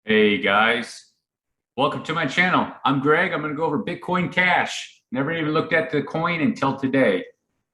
Hey guys, welcome to my channel. I'm Greg. I'm going to go over Bitcoin Cash. Never even looked at the coin until today,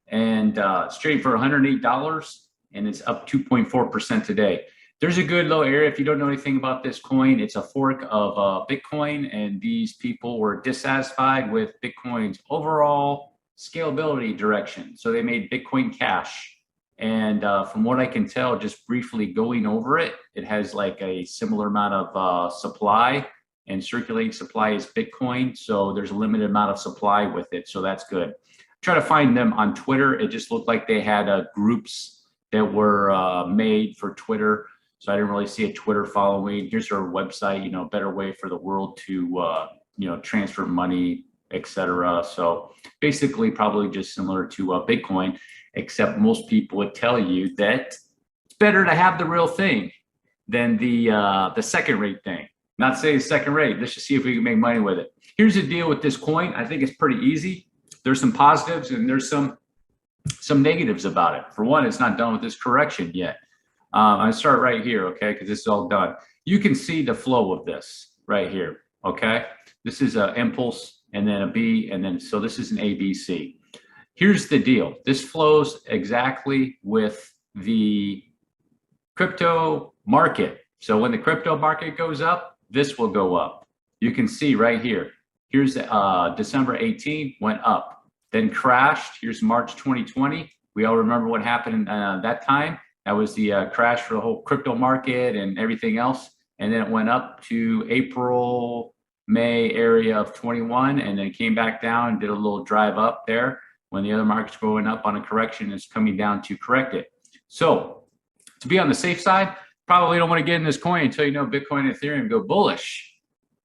and it's trading for $108, and it's up 2.4% today. There's a good low area. If you don't know anything about this coin, it's a fork of Bitcoin, and these people were dissatisfied with Bitcoin's overall scalability direction, so they made Bitcoin Cash. And from what I can tell, just briefly going over it, it has like a similar amount of supply, and circulating supply is Bitcoin. So there's a limited amount of supply with it. So that's good. Try to find them on Twitter. It just looked like they had groups that were made for Twitter. So I didn't really see a Twitter following. Here's their website, better way for the world to, transfer money, etc. So basically probably just similar to Bitcoin, except most people would tell you that it's better to have the real thing than the second rate thing. Not saying second rate. Let's just see if we can make money with it. Here's the deal with this coin. I think it's pretty easy. There's some positives and there's some negatives about it. For one, it's not done with this correction yet. I start right here, okay, because this is all done. You can see the flow of this right here, okay? This is an impulse and then a B, and then so this is an ABC. Here's the deal. This flows exactly with the crypto market. So when the crypto market goes up, this will go up. You can see right here. Here's December 18 went up, then crashed. Here's March 2020. We all remember what happened that time. That was the crash for the whole crypto market and everything else. And then it went up to April, May area of 21, and then came back down and did a little drive up there. When the other market's going up on a correction, it's coming down to correct it. So to be on the safe side, probably don't want to get in this coin until you know Bitcoin and Ethereum go bullish.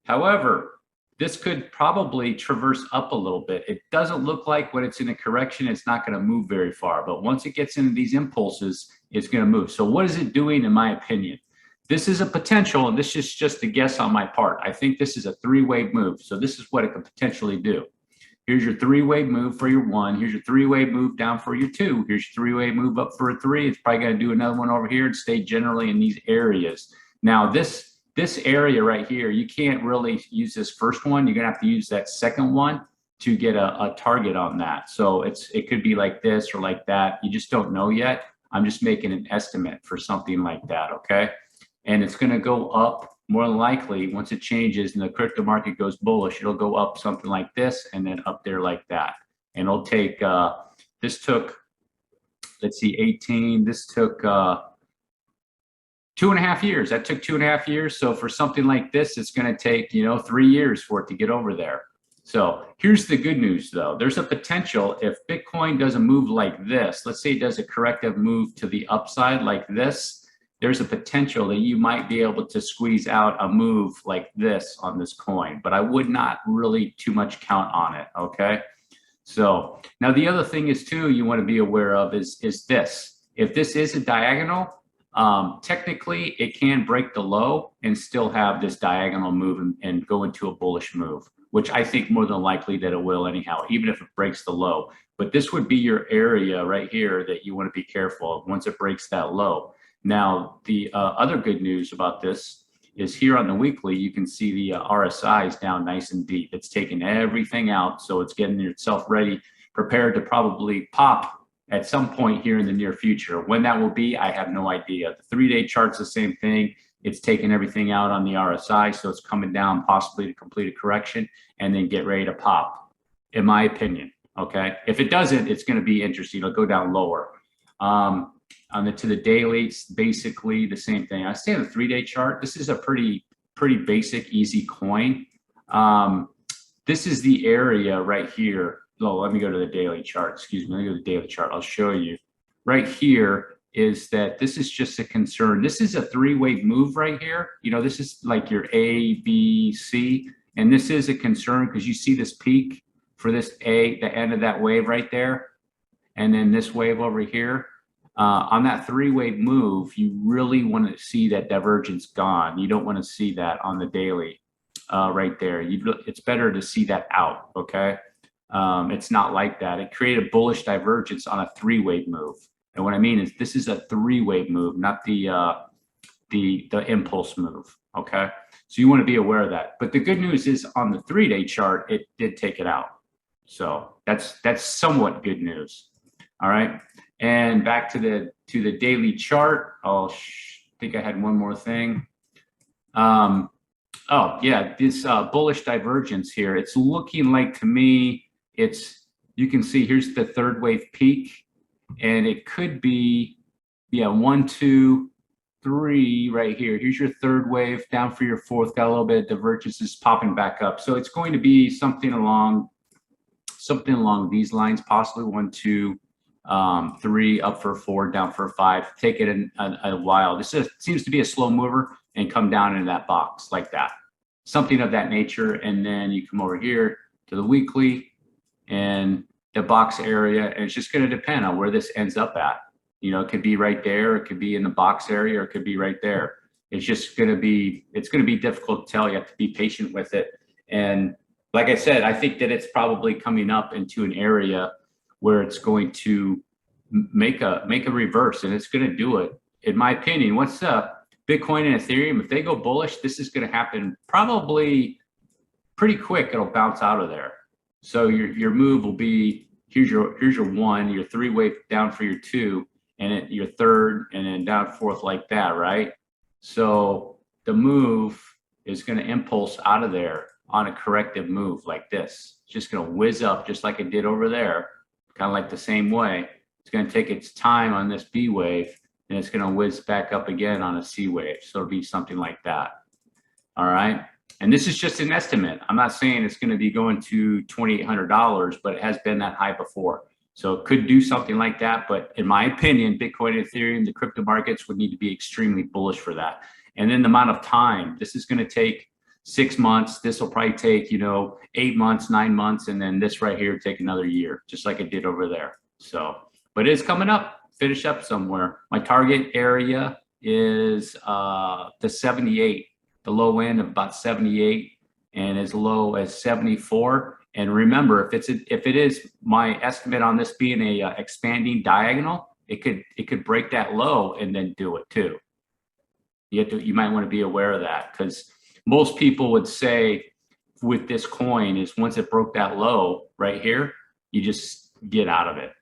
However, this could probably traverse up a little bit. It doesn't look like when it's in a correction, it's not going to move very far. But once it gets into these impulses, it's going to move. So what is it doing, in my opinion? This is a potential, and this is just a guess on my part. I think this is a three-wave move. So this is what it could potentially do. Here's your three-wave move for your one. Here's your three-wave move down for your two. Here's your three-wave move up for a three. It's probably going to do another one over here and stay generally in these areas. Now, this area right here, you can't really use this first one. You're going to have to use that second one to get a target on that. So it could be like this or like that. You just don't know yet. I'm just making an estimate for something like that, okay? And it's going to go up. More than likely, once it changes and the crypto market goes bullish, it'll go up something like this and then up there like that. And it'll take, this took, let's see, 18, this took 2.5 years. That took 2.5 years. So for something like this, it's going to take, 3 years for it to get over there. So here's the good news though. There's a potential if Bitcoin does a move like this, let's say it does a corrective move to the upside like this, there's a potential that you might be able to squeeze out a move like this on this coin, but I would not really too much count on it, okay? So now the other thing is too, you want to be aware of is this. If this is a diagonal, technically it can break the low and still have this diagonal move and go into a bullish move, which I think more than likely that it will anyhow, even if it breaks the low. But this would be your area right here that you want to be careful of once it breaks that low. Now, the other good news about this is here on the weekly, you can see the RSI is down nice and deep. It's taking everything out, so it's getting itself ready, prepared to probably pop at some point here in the near future. When that will be, I have no idea. The 3-day chart's the same thing. It's taking everything out on the RSI, so it's coming down possibly to complete a correction and then get ready to pop, in my opinion, okay? If it doesn't, it's going to be interesting. It'll go down lower. To the daily, it's basically the same thing. I stay on the 3-day chart. This is a pretty basic, easy coin. This is the area right here. Oh, let me go to the daily chart. Excuse me. Let me go to the daily chart. I'll show you. Right here is that this is just a concern. This is a 3-wave move right here. This is like your A, B, C. And this is a concern because you see this peak for this A, the end of that wave right there. And then this wave over here. On that 3-wave move, you really want to see that divergence gone. You don't want to see that on the daily right there. It's better to see that out, okay? It's not like that. It created a bullish divergence on a 3-wave move. And what I mean is this is a 3-wave move, not the the impulse move. Okay, so you want to be aware of that. But the good news is on the 3-day chart, it did take it out. So that's somewhat good news. All right, and back to the daily chart. I think I had one more thing. Oh yeah, this bullish divergence here. It's looking like, to me, you can see here's the third wave peak, and it could be, yeah, 1, 2, 3 right here. Here's your third wave, down for your fourth, got a little bit of divergence, is popping back up. So it's going to be something along these lines, possibly 1, 2, 3, up for 4, down for 5. Take it a while. This seems to be a slow mover and come down into that box like that, something of that nature. And then you come over here to the weekly and the box area, and it's just going to depend on where this ends up at. You know, it could be right there, it could be in the box area, or it could be right there. It's just going to be, it's going to be difficult to tell. You have to be patient with it. And like I said, I think that it's probably coming up into an area where it's going to make a reverse, and it's going to do it. In my opinion, what's Bitcoin and Ethereum, if they go bullish, this is going to happen probably pretty quick. It'll bounce out of there. So your move will be, here's your 1, your 3 wave down for your 2, and your 3rd, and then down 4th like that, right? So the move is going to impulse out of there on a corrective move like this. It's just going to whiz up just like it did over there, kind of like the same way. It's going to take its time on this B wave, and it's going to whiz back up again on a C wave. So it'll be something like that. All right. And this is just an estimate. I'm not saying it's going to be going to $2,800, but it has been that high before. So it could do something like that. But in my opinion, Bitcoin and Ethereum, the crypto markets would need to be extremely bullish for that. And then the amount of time, this is going to take 6 months. This will probably take, 8 months, 9 months. And then this right here take another year, just like it did over there. So, but it is coming up. Finish up somewhere. My target area is the 78, the low end of about 78, and as low as 74. And remember, if it is my estimate on this being a expanding diagonal, it could break that low and then do it too. You might want to be aware of that, because most people would say with this coin is once it broke that low right here, you just get out of it.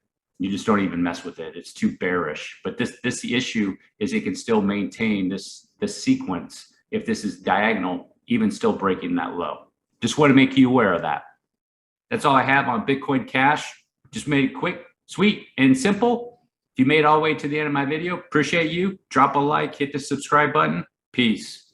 You just don't even mess with it. It's too bearish. But this issue is it can still maintain this sequence if this is diagonal, even still breaking that low. Just want to make you aware of that. That's all I have on Bitcoin Cash. Just made it quick, sweet, and simple. If you made it all the way to the end of my video, appreciate you. Drop a like, hit the subscribe button. Peace.